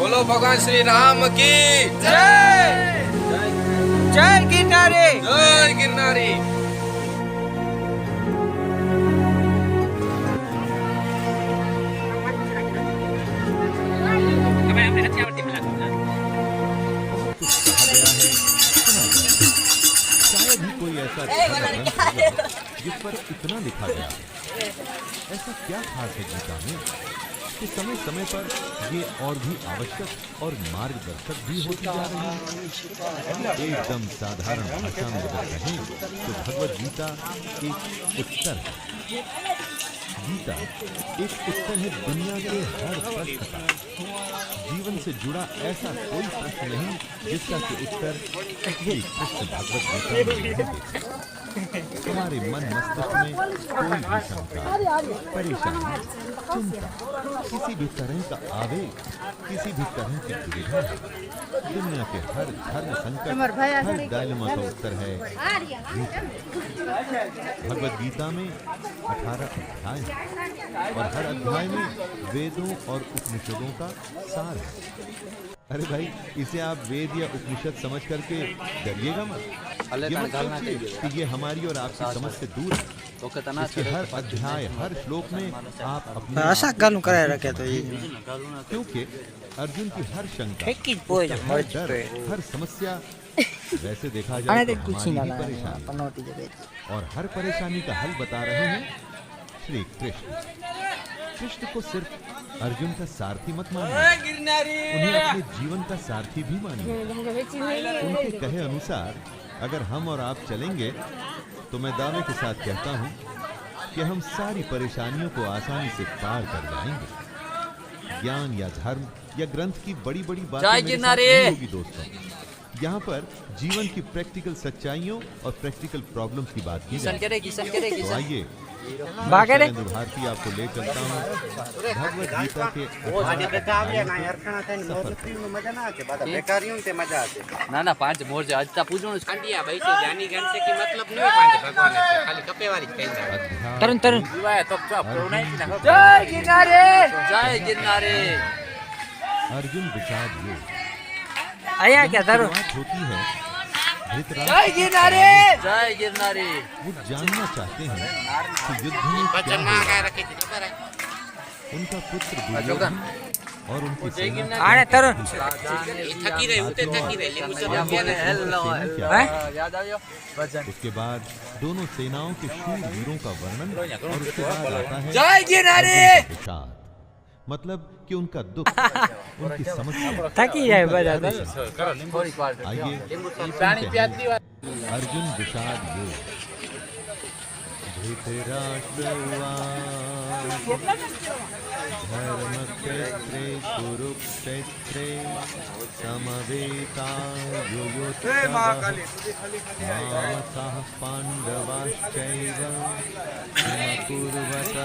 बोलो भगवान श्री राम की जय। जय गिरनारी। जय गिरनारी। शायद ही कोई ऐसा ग्रंथ होगा जिस पर इतना लिखा गया है। ऐसा क्या खास है गीता में कि समय समय पर ये और भी आवश्यक और मार्गदर्शक भी होती जा रही है। एकदम साधारण भाषा में अगर कहें तो भगवद गीता एक उत्तर है। गीता एक उत्तर है दुनिया के हर प्रश्न का। जीवन से जुड़ा ऐसा कोई प्रश्न नहीं जिसका कि उत्तर श्री कृष्ण भगवद गीता में नहीं देते। हमारे मन मस्तिष्क में कोई भी शंका, परेशानी, चिंता, किसी भी तरह का आवेग, किसी भी तरह की दुविधा, दुनिया के हर धर्म संकट, हर डायलेमा का उत्तर है गीता। भगवद गीता में 18 अध्याय हैं और हर अध्याय में वेदों और उपनिषदों का सार है। अरे भाई, इसे आप वेद या उपनिषद समझ करके डरिएगा मत। ये मत सोचिए कि ये हमारी और आपकी समझ से दूर है। इसके हर अध्याय, हर श्लोक में आप अपने आशा गानु कराए रखे तो ये क्योंकि अर्जुन की हर शंका, हर डर, हर समस्या वैसे देखा जाए तो हमारी ही परेशानी, और हर परेशानी का हल बता रहे हैं श्री कृष्ण। कृष्ण को सिर्फ अर्जुन का सारथी मत मानिए, उन्हें अपने जीवन का सारथी भी मानिए। उनके कहे अनुसार अगर हम और आप चलेंगे तो मैं दावे के साथ कहता हूं कि हम सारी परेशानियों को आसानी से पार कर जाएंगे। ज्ञान या धर्म या ग्रंथ की बड़ी बड़ी बातें मेरे साथ नहीं होगी दोस्तों। यहाँ पर जीवन की प्रैक्टिकल सच्चाइयों और प्रैक्टिकल प्रॉब्लम्स की बात की जाएगी। तो आइए भारती आपको ले चलता हूँ भगवद गीता के ना 5 मोर से आज पूछो कंडिया भाई से ज्ञानी ज्ञान से की मतलब नहीं 5 भगवान से खाली कपे वाली कहीं तरन तरन तो जय गिरनारी। जय गिरनारी। अर्जुन विषाद योग आया क्या धरो होती है। जय गिरनारी। जय गिरनारी। वो जानना चाहते हैं कि युद्ध में क्या हुआ। उनका पुत्र दुर्योधन और उनकी सेना आने तरन थकी रहे उते थकी रहे लेकिन सब याद आयो वचन। उसके बाद दोनों सेनाओं के शूर वीरों का वर्णन और उसके बाद आता है जय गिरनारी। विषाद, मतलब कि उनका दुख, उनकी समस्या थकी जाए बजा दो। आइए अर्जुन विषाद योग। धृतराष्ट्र धर्मक्षेत्रे कुरुक्षेत्रे समवेतायुयुत्सवः मामकाः पाण्डवाश्चैव किमकुर्वत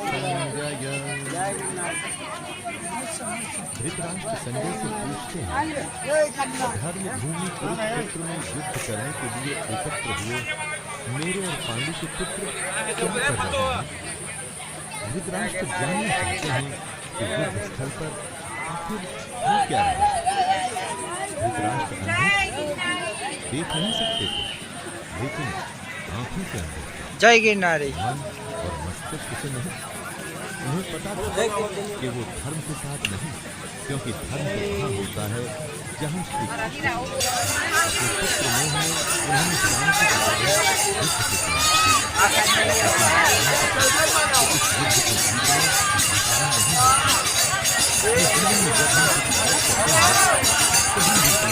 संजय। धृतराष्ट्र संजय से पूछते हैं, धर्म भूमि कुरुक्षेत्र में युद्ध करने के लिए एकत्र हुए मेरे और पांडु के पुत्र क्या कर रहे हैं? धृतराष्ट्र जानना चाहते हैं कि युद्ध स्थल पर आखिर हो क्या रहा है। धृतराष्ट्र अंधे देख नहीं सकते थे, लेकिन आंखों से अंधे। जय गिरनारी। मन और मस्तिष्क से नहीं। उन्हें पता था कि वो धर्म के साथ नहीं, क्योंकि धर्म तो वहाँ होता है जहाँ श्री कृष्ण पुत्र मोह में उन्होंने शांति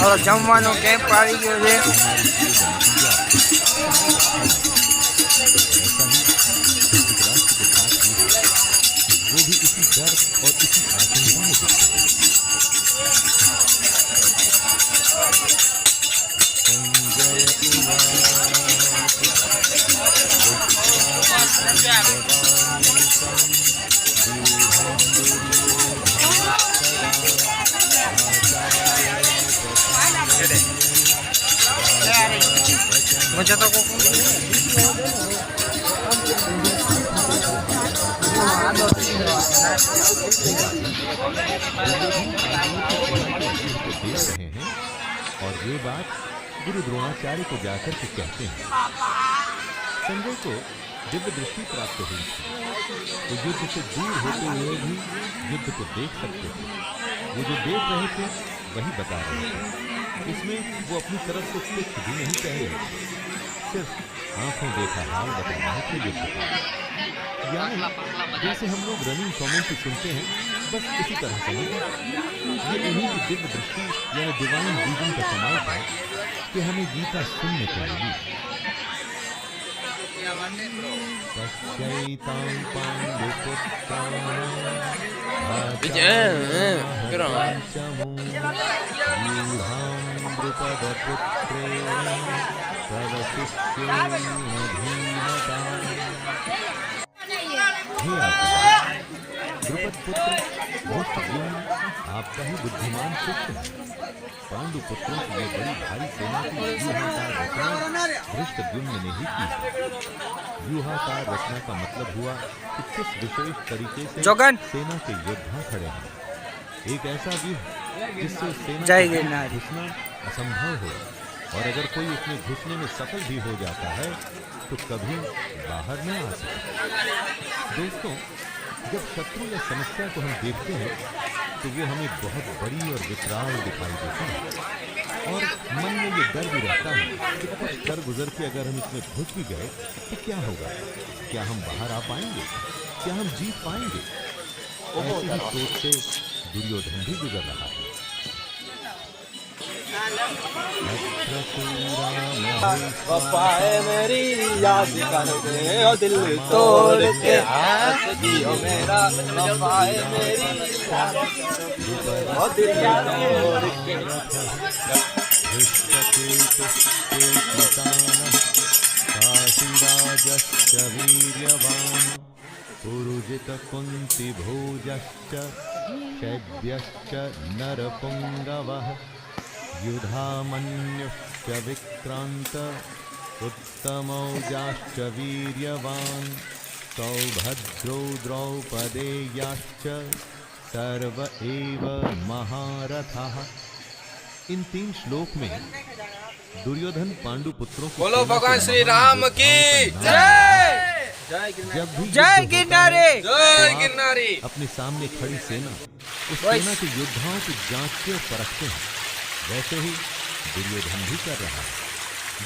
और जमवानो कैंप આવી ગયો છે। वो भी इसी डर और इसी आशंका में दिखते हैं। मुझे तो ये बात गुरु द्रोणाचार्य को जाकर के कहते हैं। संजय को दिव्य दृष्टि प्राप्त हुई थी, तो युद्ध से दूर होते हुए भी युद्ध को देख सकते थे। वो जो देख रहे थे वही बता रहे थे। इसमें वो अपनी तरफ से कुछ भी नहीं कह रहे थे, सिर्फ आंखों देखा हाल बता रहे थे युद्ध का। यानी जैसे हम लोग रनिंग कमेंट्री सुनते हैं, बस इसी तरह समझ। ये उन्हीं की दिव्य दृष्टि यानी डिवाइन विजन का कमाल था कि हमें गीता सुनने को मिली। द्रुपद पुत्र धृष्टद्युम्न आपका ही बुद्धिमान शिष्य है। पांडु पुत्रों की ये बड़ी भारी सेना की व्यूहाकार रचना धृष्टद्युम्न ने ही की। व्यूहाकार रचना का मतलब हुआ कि किस विशेष तरीके से सेना के योद्धा खड़े हैं। एक ऐसा व्यूह जिससे सेना घुसना असंभव हो, और अगर कोई उसमें घुसने में सफल भी हो जाता है तो कभी बाहर न आ सके। दोस्तों, जब शत्रु या समस्या को हम देखते हैं तो वो हमें बहुत बड़ी और विकराल दिखाई देती है, और मन में ये डर भी रहता है कि कुछ कर गुजर के अगर हम इसमें घुस भी गए तो क्या होगा, क्या हम बाहर आ पाएंगे, क्या हम जीत पाएंगे। ऐसी ही सोच से दुर्योधन भी गुजर रहा है। पप्पा है मेरी याद करके और दिल तोड़ के हाथ दियो मेरा। पप्पा है मेरी और दिल तोड़ के। काशीराजश्च वीर्यवान् पुरुजित कुन्ति भोजश्च शैब्यश्च नरपुङ्गवः युधामन्युश्च विक्रान्त उत्तमौजाश्च वीर्यवान् सौभद्रो द्रौपदेयाश्च सर्व एव महारथः। इन 3 श्लोक में दुर्योधन पांडु पुत्रों को बोलो भगवान श्री राम की जय। जब भी जय गिरनारी, जय गिरनारी अपने सामने खड़ी सेना, उस सेना के योद्धाओं को जांचते और परखते हैं, वैसे ही दुर्योधन भी कर रहा है।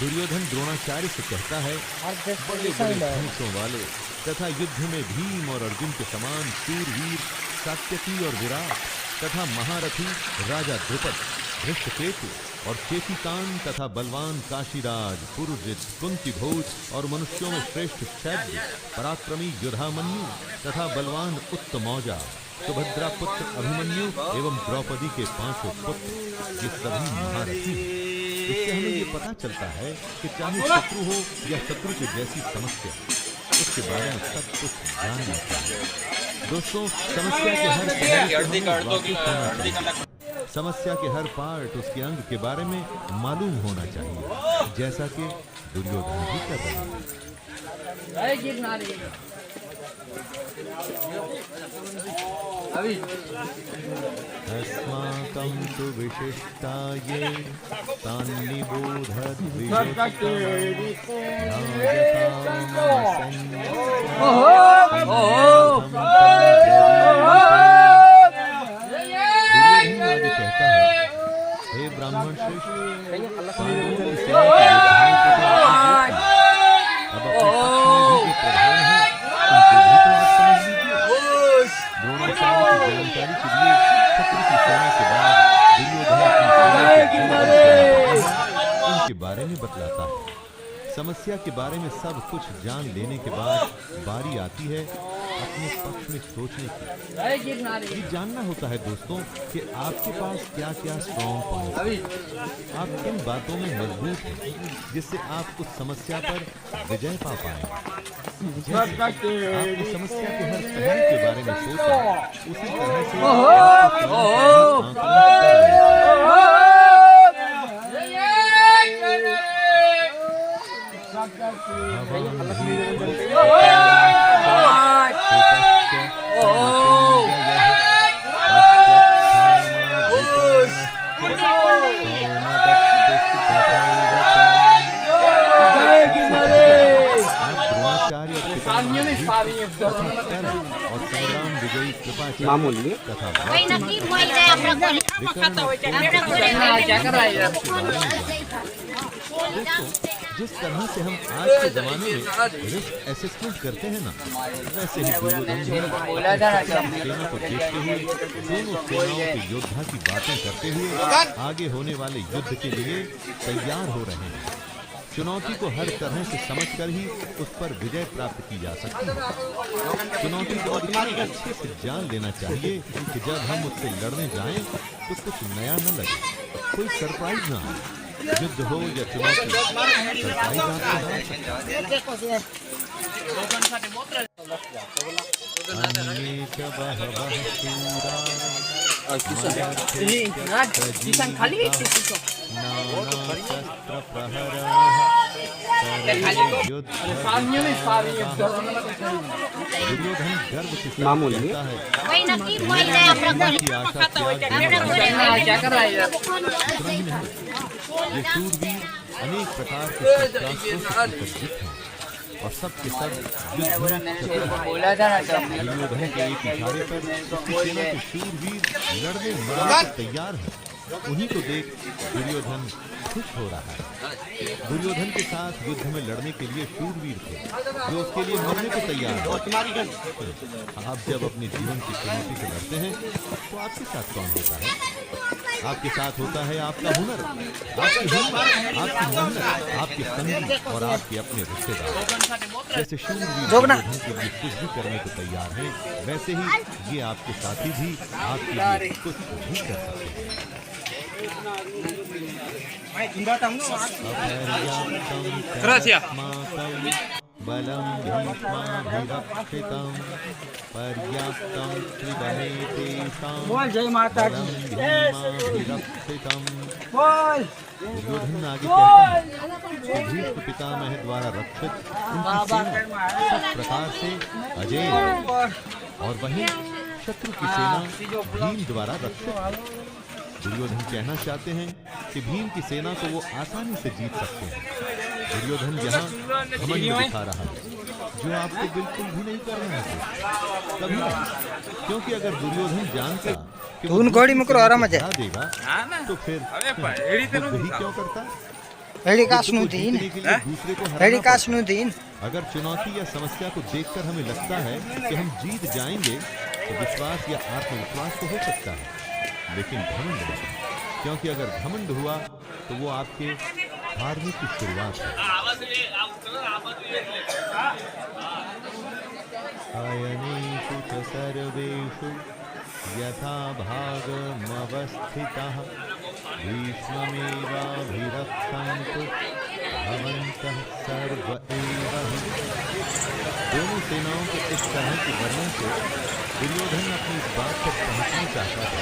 दुर्योधन द्रोणाचार्य से कहता है, बड़े बड़े धनुषों वाले तथा युद्ध में भीम और अर्जुन के समान शूरवीर सात्यकी और विराट तथा महारथी राजा द्रुपद, धृष्टकेतु और चेकितान तथा बलवान काशीराज, पुरुजित, कुंतीभोज और मनुष्यों में श्रेष्ठ शैब्य, पराक्रमी युधामन्यु तथा बलवान उत्तमौजा, सुभद्रा पुत्र अभिमन्यु एवं द्रौपदी के 5 पुत्र, ये सभी महारथी हैं। इससे हमें ये पता चलता है कि चाहे शत्रु हो या शत्रु के जैसी समस्या, उसके बारे में सब कुछ जानना चाहिए। दोस्तों, समस्या के हर पहलू से हमें वाकिफ होना चाहिए। समस्या के हर पार्ट, उसके अंग के बारे में मालूम होना चाहिए, जैसा कि दुर्योधन भी कर रहे हैं। अस्माकं तु विशिष्टाये कहता है, हे ब्राह्मण श्रेष्ठ, अब अपने प्रधान है, द्रोणाचार्य की जानकारी के लिए शत्रु की सेना के बाद दुर्योधन उनके बारे में बतलाता है। समस्या के बारे में सब कुछ जान लेने के बाद बारी आती है अपने पक्ष में सोचने की। ये जानना होता है दोस्तों कि आपके पास क्या क्या स्ट्रॉन्ग पॉइंट है, आप किन बातों में मजबूत हैं जिससे आप उस समस्या पर विजय पा पाए। आपने समस्या के हर पहलू के बारे में सोचा, उसी तरह से तथा कर्म और संग्राम विजयी कृपाचार्य मामूली तथा जिस तरह से हम आज के जमाने में रिस्क असेसमेंट करते हैं ना, वैसे ही दुर्योधन भी सेना को देखते हुए दोनों सेनाओं के योद्धा की बातें करते हुए आगे होने वाले युद्ध के लिए तैयार हो रहे हैं। चुनौती को हर तरह से समझकर ही उस पर विजय प्राप्त की जा सकती है। चुनौती को इतने अच्छे से जान लेना चाहिए कि जब हम उससे लड़ने जाएं तो कुछ नया न लगे, कोई सरप्राइज न आए। युद्ध हो या चुनौती, सरप्राइज मामूली ये शूरवीर अनेक प्रकार के शस्त्रास्त्रों से सुसज्जित हैं और सबके सब दुर्योधन के एक इशारे पर उसकी सेना के शूरवीर लड़ने मरने को तैयार है। उन्हीं को देख दुर्योधन खुश हो रहा है। दुर्योधन के साथ युद्ध में लड़ने के लिए शूरवीर थे जो उसके लिए मरने को तैयार है। आप जब अपने जीवन की चुनौती से लड़ते हैं तो आपके साथ कौन होता है? आपके साथ होता है आपका हुनर, आपकी हिम्मत, आपकी मेहनत, आपके संगी और आपके अपने रिश्तेदार। जैसे शूरवीर दुर्योधन के लिए कुछ भी करने को तैयार हैं, वैसे ही ये आपके साथी भी आपके लिए कुछ भी कर सकते हैं। बलं भीष्माभिरक्षितं पर्याप्तं त्रिदमेतेषां बलं भीष्माभिरक्षितं। दुर्योधन आगे कहता है कि भीष्म पितामह द्वारा रक्षित उनकी सेना सब प्रकार से अजेय और वहीं शत्रु की सेना भीम द्वारा रक्षित है। दुर्योधन कहना चाहते हैं कि भीम की सेना को वो आसानी से जीत सकते हैं। दुर्योधन यहाँ घमंड दिखा रहा है जो आपको बिल्कुल भी नहीं करना है, कभी नहीं। क्योंकि अगर दुर्योधन जानता कि वो हरा देगा तो फिर युद्ध ही क्यों करता? दूसरे को हराना पड़ता। अगर चुनौती या समस्या को देखकर हमें लगता है कि हम जीत जाएंगे तो विश्वास या आत्मविश्वास तो हो सकता है, लेकिन घमंड नहीं। क्योंकि अगर घमंड हुआ तो वो आपके हारने की शुरुआत है। अयनेषु च सर्वेषु यथा भागमवस्थितः भीष्ममेवाभिरक्षन्तु भवन्तः सर्व एव हि। दोनों सेनाओं के इस तरह के वर्णन से दुर्योधन अपनी इस बात तक पहुंचना चाहता है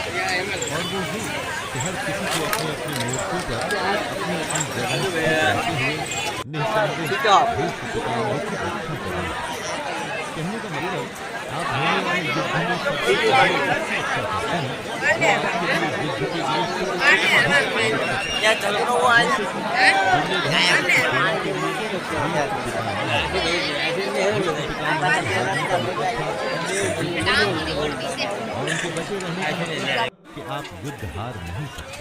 और वो ये कि हर किसी को अपने अपने मोर्चों पर अपनी अपनी जगह रहते हुए निःसंदेह भीष्म पितामह की रक्षा करेंगे। कहने का मतलब आप होने वाले युद्ध में सबसे पहले अच्छी रक्षा करते हैं वो आपके लिए युद्ध के लिए और उनके बचे रहने का कि आप युद्ध हार नहीं सकते।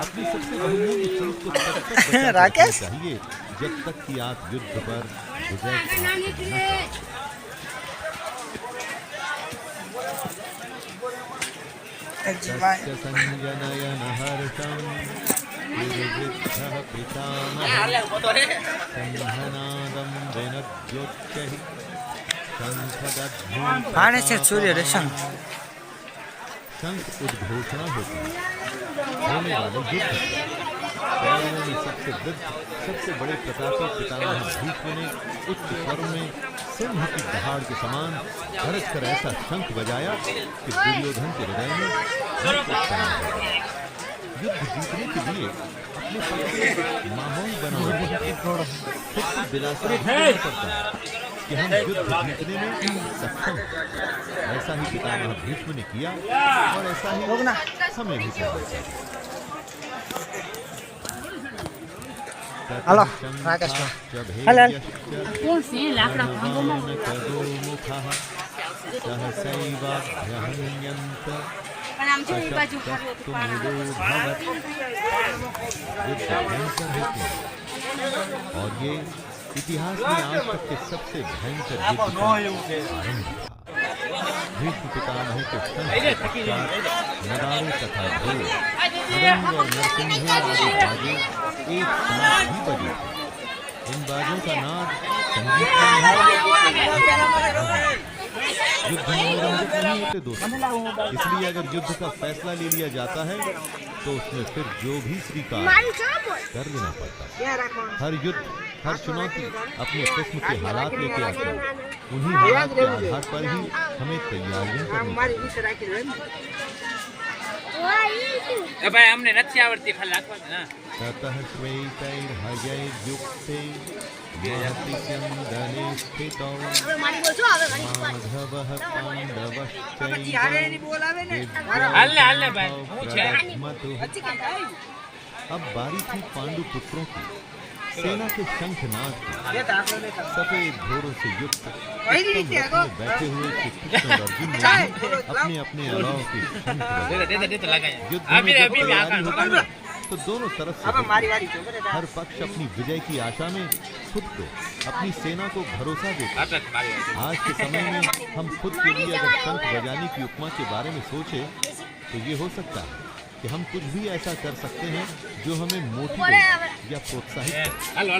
अपनी सबसे बहुमूल्य चीज को तब तक बचाना चाहिए जब तक कि आप युद्ध पर विजय प्राप्त न करें। तस्य संजनयन हर्षं विवृद्धः पितामहः संहनादं विनद्योच्चैः शंख उद्घोषणा होती है होने वाले युद्ध में सबसे बड़े प्रतापी पितामह भीष्म ने उच्च स्वर में सिंह की दहाड़ के समान गरज कर ऐसा शंख बजाया कि दुर्योधन के हृदय में हर्ष उत्पन्न हो गया। युद्ध जीतने के लिए अपने माहौल बनाने खुद को दिलासा देना पड़ता है कि हम युद्ध जीतने में सक्षम हैं। ऐसा ही पितामह भीष्म ने किया और ऐसा ही हमें भी करना चाहिए। હાલો રાકેશભાઈ હાલ હાલ કોણ છે લાકડા ભાંગોમાં પણ આમ જો એ બાજુ और ये इतिहास में आज तक के सबसे भयंकर युद्ध का आरंभ था। भीष्म पितामह के नगाड़े तथा ढोल मृदंग और नरसिंह आदि बाजे एक साथ ही बजे थे। इन बाजों का नाद संगीत युद्ध मनोरंजक नहीं होते दोस्तों, इसलिए अगर युद्ध का फैसला ले लिया जाता है तो उसमें फिर जो भी स्वीकार कर लेना पड़ता है। हर युद्ध हर चुनौती अपने किस्म के हालात लेके आती है, उन्हीं हालात के आधार पर ही हमें तैयारियां करनी चाहिए। भाई हमने નથી આવડતી ખાલી રાખવા ને ततः श्वेतैर्हयैर्युक्ते महतिचन्दने स्थितौ माधवः पाण्डवश्चैव अब बारी थी पांडु पुत्रों की। सेना के शंखनाद की सफेद घोड़ों से युक्त बैठे हुए श्री कृष्ण और अर्जुन ने अपने अपने अलाव के शंख बजाए। युद्ध में जब तैयारी होती है तो दोनों तरफ से हर पक्ष अपनी विजय की आशा में खुद को अपनी सेना को भरोसा देता है। आज के समय में हम खुद के लिए अगर शंख बजाने की उपमा के बारे में सोचे तो ये हो सकता है कि हम कुछ भी ऐसा कर सकते हैं जो हमें मोटिवेट या प्रोत्साहित करे।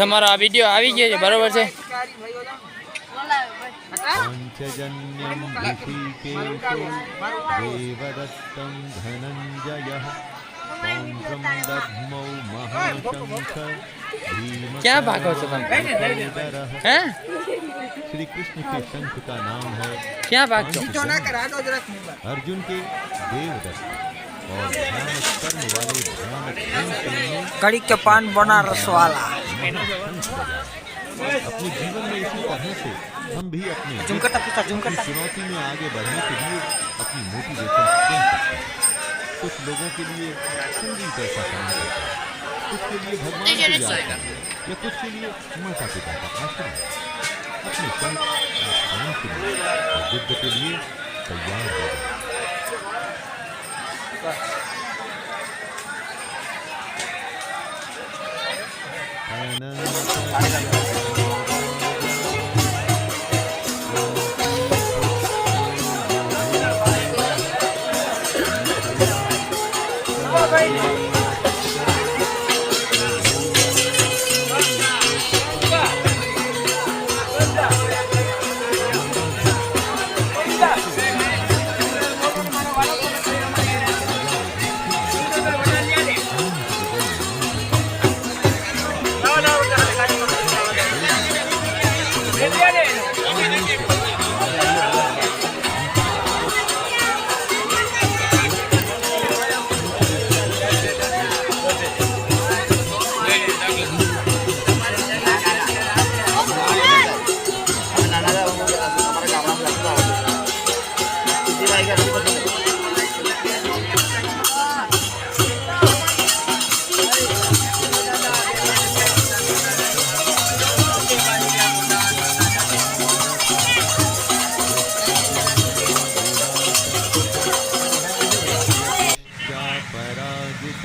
તમારો આ વિડિયો આવી ગયો છે બરોબર છે पंचजन्यं ऋषिकेशो देवदत्तं धनञ्जयः पौंड्रं दध्मौ महाशंख क्या भागो છો તમે हैं श्री कृष्ण के शंख का नाम है क्या भागो अर्जुन के देवदत्त और भयानक कर्म वाले भयानक कड़ी के पान बनारस वाला अपने जीवन में इसी तरह से हम भी अपने चुनौती में आगे बढ़ने के लिए अपनी मोटिवेशन चुन सकते हैं। कुछ लोगों के लिए संगीत ऐसा काम करता है, कुछ के लिए भगवान की याद करता है, या कुछ के लिए माता पिता का आश्रय। अपने संग स्वयं के लिए और युद्ध के लिए तैयार हो जाए।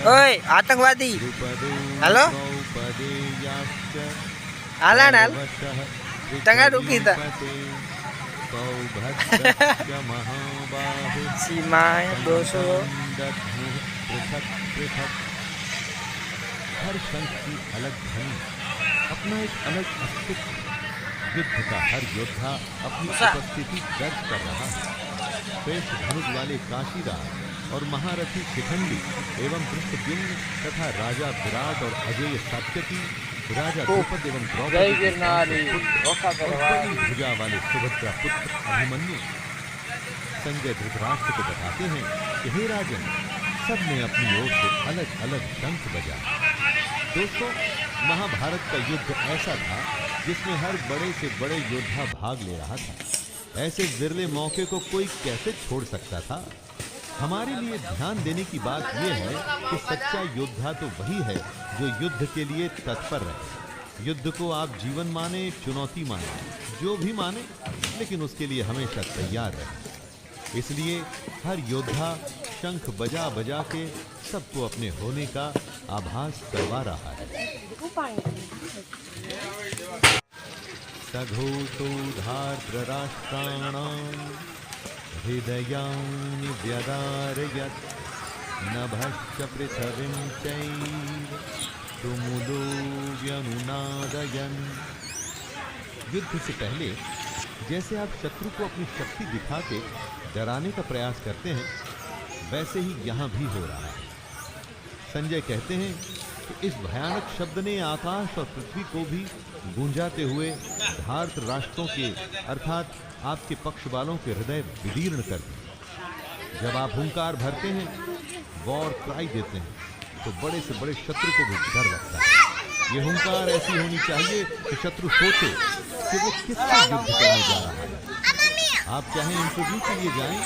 ओए आतंकवादी हेलो हाल हाल टंगा रुकी था सीमा 200 हर शंख की अलग ध्वनि, अपना एक अलग अस्तित्व। युद्ध का हर योद्धा अपनी उपस्थिति दर्ज कर रहा है। श्रेष्ठ धनुष वाले काशीराज और महारथी शिखंडी एवं दृष्टद्युम्न तथा राजा विराट और अजय सात्यकी, राजा द्रुपद एवं द्रौपदी भुजा वाले सुभद्रा पुत्र अभिमन्यु संजय धृतराष्ट्र को बताते हैं कि हे राजन, सब ने अपनी ओर से अलग अलग शंख बजाए। दोस्तों, महाभारत का युद्ध ऐसा था जिसमें हर बड़े से बड़े योद्धा भाग ले रहा था। ऐसे विरले मौके को कोई कैसे छोड़ सकता था। हमारे लिए ध्यान देने की बात यह है कि सच्चा योद्धा तो वही है जो युद्ध के लिए तत्पर रहे। युद्ध को आप जीवन माने, चुनौती माने, जो भी माने, लेकिन उसके लिए हमेशा तैयार रहे। इसलिए हर योद्धा शंख बजा बजा के सबको अपने होने का आभास करवा रहा है। सघोषो धार्तराष्ट्राणां हृदयानि व्यदारयत् नभश्च पृथिवीं चैव तुमुलो व्यनुनादयन्। युद्ध से पहले जैसे आप शत्रु को अपनी शक्ति दिखा के डराने का प्रयास करते हैं, वैसे ही यहाँ भी हो रहा है। संजय कहते हैं कि इस भयानक शब्द ने आकाश और पृथ्वी को भी गूंजाते हुए धार्त राष्ट्रों के अर्थात आपके पक्ष वालों के हृदय विदीर्ण कर दिए। जब आप हुंकार भरते हैं, वॉर क्राई देते हैं, तो बड़े से बड़े शत्रु को भी डर लगता है। ये हुंकार ऐसी होनी चाहिए कि शत्रु सोचे कि वो किससे युद्ध करने जा रहा है। आप चाहे इंटरव्यू के लिए जाएं,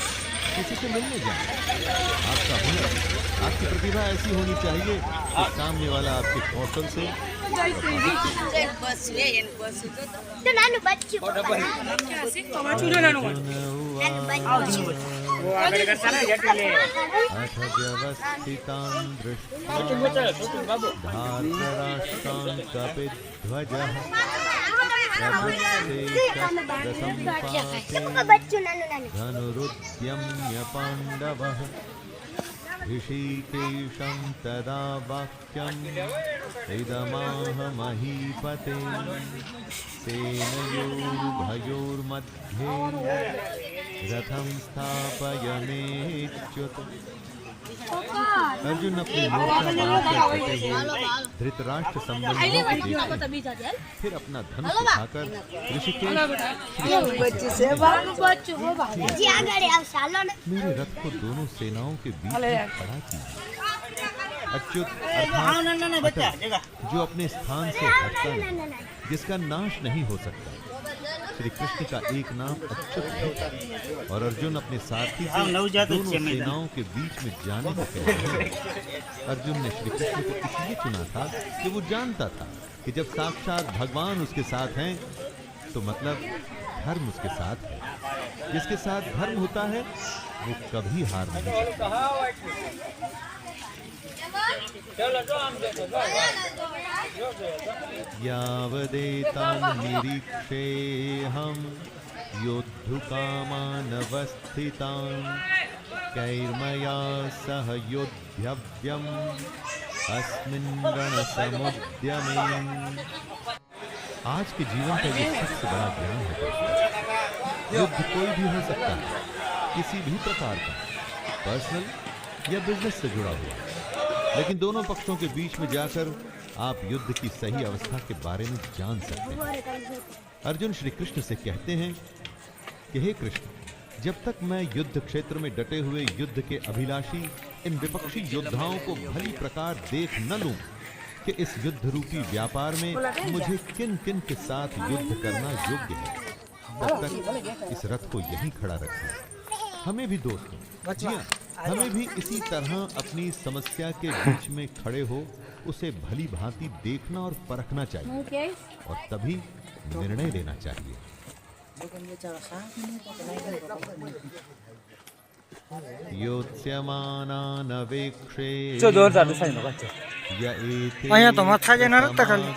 किसी से मिलने जाएं, आपका हुनर, आपकी प्रतिभा ऐसी होनी चाहिए कि सामने वाला आपके कौशल से अथ व्यवस्थितान् दृष्ट्वा धार्तराष्ट्रान् कपिध्वजः धनुरुद्यम्य पाण्डवः ऋषिकेशं तदा वाक्यम् इदमाह महीपते सेनयोरुभयोर्मध्ये रथं स्थापयमेच्युत। अर्जुन अपनी मूर्छा बांधकर डटे हुए धृतराष्ट्र संबंधियों को देखते, फिर अपना धनुष उठाकर ऋषिकेश मेरे रथ को दोनों सेनाओं के बीच में खड़ा कीजिए। अच्युत अर्थात जो अपने स्थान से हटता नहीं, जिसका नाश नहीं हो सकता। श्री कृष्ण का एक नाम अच्युत है और अर्जुन अपने साथी से दोनों सेनाओं के बीच में जाने को कह रहे हैं। अर्जुन ने श्री कृष्ण को इसलिए चुना था कि वो जानता था कि जब साक्षात भगवान उसके साथ हैं तो मतलब धर्म उसके साथ है। जिसके साथ धर्म होता है वो कभी हार नहीं सकता। यावदेतान् निरीक्षेऽहं योद्धुकामानवस्थितान् कैर्मया सह योद्धव्यम् अस्मिन् रणसमुद्यमे। आज के जीवन का ये सबसे बड़ा ज्ञान है। युद्ध कोई भी हो सकता है, किसी भी प्रकार का, पर्सनल या बिजनेस से जुड़ा हुआ, लेकिन दोनों पक्षों के बीच में जाकर आप युद्ध की सही अवस्था के बारे में जान सकते हैं। अर्जुन श्री कृष्ण से कहते हैं कि हे कृष्ण, जब तक मैं युद्ध क्षेत्र में डटे हुए युद्ध के अभिलाषी इन विपक्षी योद्धाओं को भली प्रकार देख न लूं कि इस युद्ध रूपी व्यापार में मुझे किन किन के साथ युद्ध करना योग्य है, तब तक इस रथ को यहीं खड़ा रखना। हमें भी दोस्तों, जी हाँ, हमें भी इसी तरह अपनी समस्या के बीच में खड़े हो उसे भली भांति देखना और परखना चाहिए और तभी निर्णय लेना चाहिए। योत्स्यमानानवेक्षे અહીંયા તો માથા જ ના રખતા ખાલી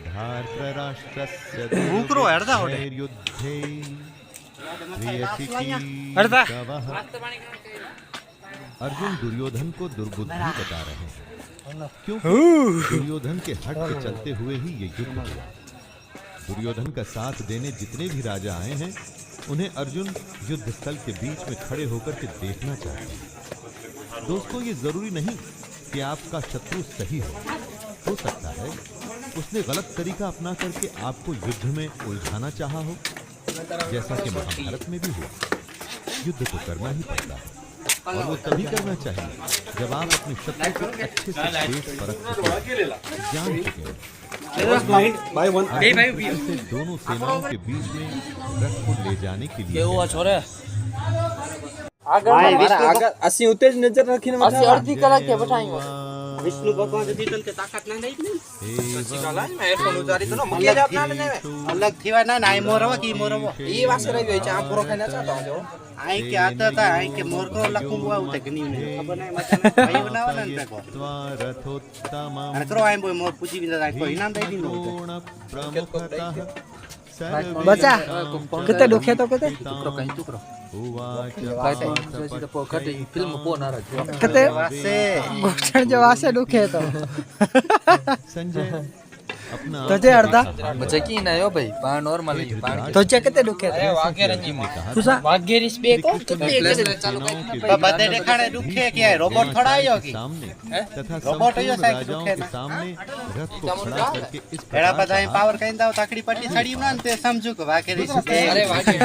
धार्तराष्ट्रस्य ऊकरो हरदा होडे युद्धे हरदा। अर्जुन दुर्योधन को दुर्बुद्धि बता रहे हैं, क्योंकि दुर्योधन के हट के चलते हुए ही ये युद्ध हुआ। दुर्योधन का साथ देने जितने भी राजा आए हैं, उन्हें अर्जुन युद्ध स्थल के बीच में खड़े होकर के देखना चाहते हैं। दोस्तों, ये जरूरी नहीं कि आपका शत्रु सही हो सकता है उसने गलत तरीका अपना करके आपको युद्ध में उलझाना चाहा हो, जैसा कि महाभारत में भी हुआ। युद्ध तो करना ही पड़ता है और वो तभी करना चाहिए जब आप अपने शत्रु को अच्छे से देख परख चुके, जान चुके हैं। से दोनों सेनाओं के बीच में रथ को ले जाने के लिए આગળ અસી ઉતે જ નજર રાખીને અસી અડધી કલાક કે બઠાઈ વિષ્ણુ ભગવાન દી તને તાકાત ના નહીં પછી કાલા ને એફોન ઉતારી તો મૂકી જ આપના ને અલગ થીવા ના ના મોરવા કી મોરવો ઈ વાસ રહી ગઈ છે આ પૂરો ખાઈને ચાતો જો આઈ કે આતા તા આઈ કે મોર કો લખું આવ તે ગની ને ખબર નહીં મતલબ ભાઈ બનાવના ને તકો અને કરો આઈ બોય મોર પૂછી વિના કોઈ ઇનામ દઈ દીનો બચા कितने दुखे तो कितने ટુકરો फिल्म को ना कितने गोठण जो वासे दुखे तो संजय अपना तुझे अर्धा बच्चा की ना यो भाई पा नॉर्मल ही पानी तुझे कितने दुखे थे વાગે રજી तुझा वागेरिस पे को ચાલુ બધે દેખાડે દુખે કે રોબોટ થોડા આયો કે सामने तथा रोबोट है यो संपूर्ण साइकिल राजाओं के के ना। सामने रथ को खड़ा करके इस એડા प्रकार બધા પાવર કઈ દાવ તાકડી પટ્ટી સડી ના તે સમજુ કે વાકેરી છે અરે વાગે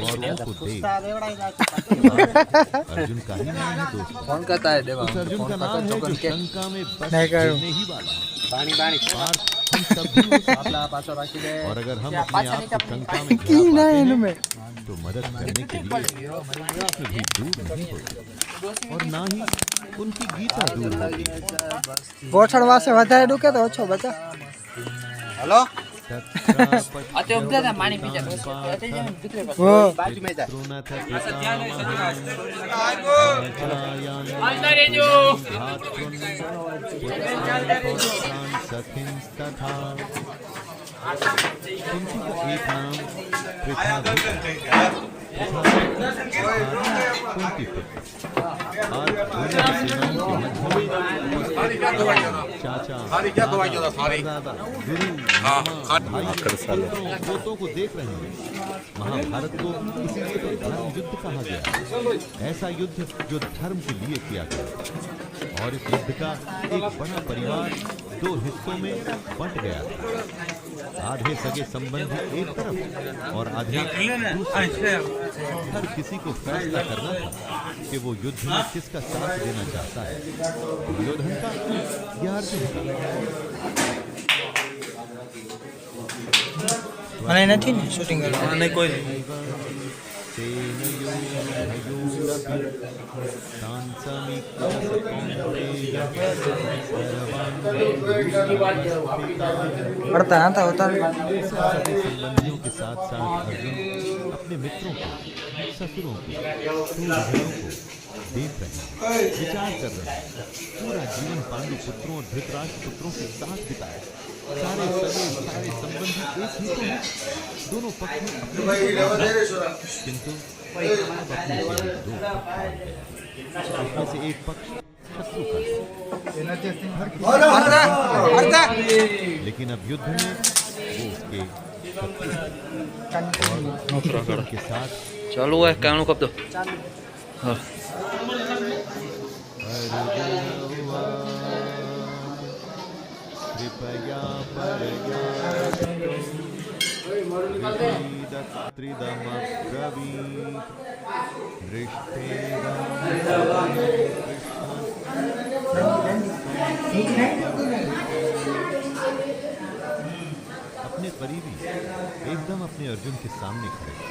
औरों को देख अर्जुन का ही नाम है दोस्तों। कौन कहता है देवा उस अर्जुन का नाम है जो शंका में बस नहीं करो। गिरने ही वाला है। પાણી પાણી पार्थ हम सब भी हो सकते आपला पाछो राखी दे हैं। और अगर हम अपने आप को शंका में की गिरा ना पाते हैं, इनमें तो मदद करने के लिए कृष्ण भी दूर नहीं होते और ना ही उनकी गीता दूर होती। गोठण वासे વધારે દુખે તો ઓછો બચા હલો आते उगदा था पानी पीजा आते जे दिखरे वो બાજુ મે જા अंदर जो एक नाम चाचा पोतों को देख रहे हैं। महाभारत को इसीलिए तो धर्म युद्ध कहा गया। ऐसा युद्ध जो धर्म के लिए किया गया और इस युद्ध का एक बड़ा परिवार दो हिस्सों में बंट गया था। आधे सगे संबंधी एक तरफ और आधे दूसरी। हर किसी को फैसला करना था कि वो युद्ध में किसका साथ देना चाहता है, दुर्योधन का या अर्जुन का। મને નથી ને શૂટિંગ કરવા અને કોઈ पढ़ता ना था उतार संबंधियों के साथ साथ अर्जुन अपने मित्रों को, ससुरों को, भाइयों को देख रहे हैं, विचार कर रहे हैं। पूरा जीवन पांडु पुत्रों और धृतराष्ट्र पुत्रों के साथ बिताया। सारे सगे सारे संबंधी एक ही तो हैं। दोनों पक्ष में अपने किंतु अब अपने दो पक्ष हार गए। उसमें से एक पक्ष शत्रु का, लेकिन अब युद्ध में वो उसके शत्रु के साथ चालू है कानू कब तो हां कृपया अपने करीबी एकदम अपने अर्जुन के सामने खड़े थे,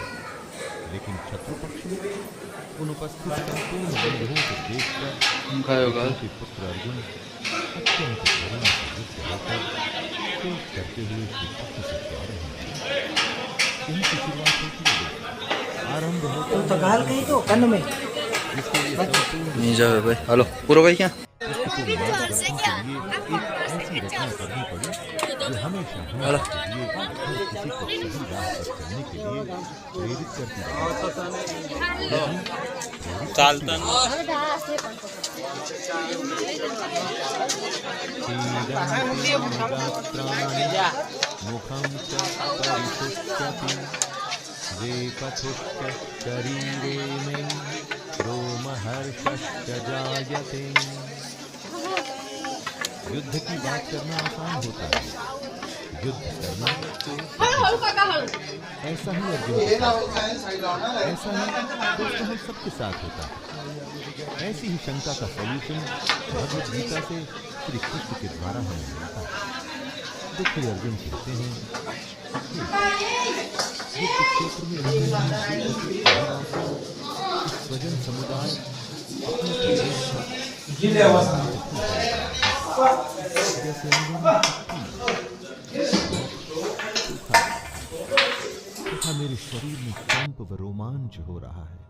लेकिन शत्रु पक्ष में उन उपस्थित संपूर्ण बंधुओं को देखकर उनके पुत्र अर्जुन अत्यंत करुणा से युक्त होकर शोक करते हुए श्री कृष्ण से कह रहे हैं। यही की शुरुआत होती है, आरंभ होता तो गाल कही तो कन्न में नहीं जावे भाई हेलो पूरा भाई क्या ऐसी रचना करनी पड़ी जो हमेशा हर किसी को सही राह पर चलने के लिए प्रेरित करती है। मुखम च परिशुष्यति वेपथुश्च शरीरे मे रोमहर्षश्च जायते। युद्ध की बात करना आसान होता है, युद्ध करना ऐसा ही अर्जुन के साथ, ऐसा ही दोस्तों हम सबके साथ होता है। ऐसी ही शंका का सॉल्यूशन भगवद गीता से श्री कृष्ण के द्वारा हमें मिलता है। देखिए अर्जुन कहते हैं युद्ध क्षेत्र में स्वजन समुदाय जैसे तथा मेरे शरीर में कंप व रोमांच हो रहा है।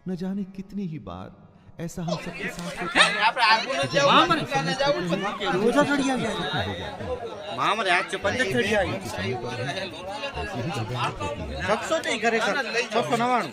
न जाने कितनी ही बार ऐसा हम सबके साथ होता है। मामरे आज पंज थड़ी आई 799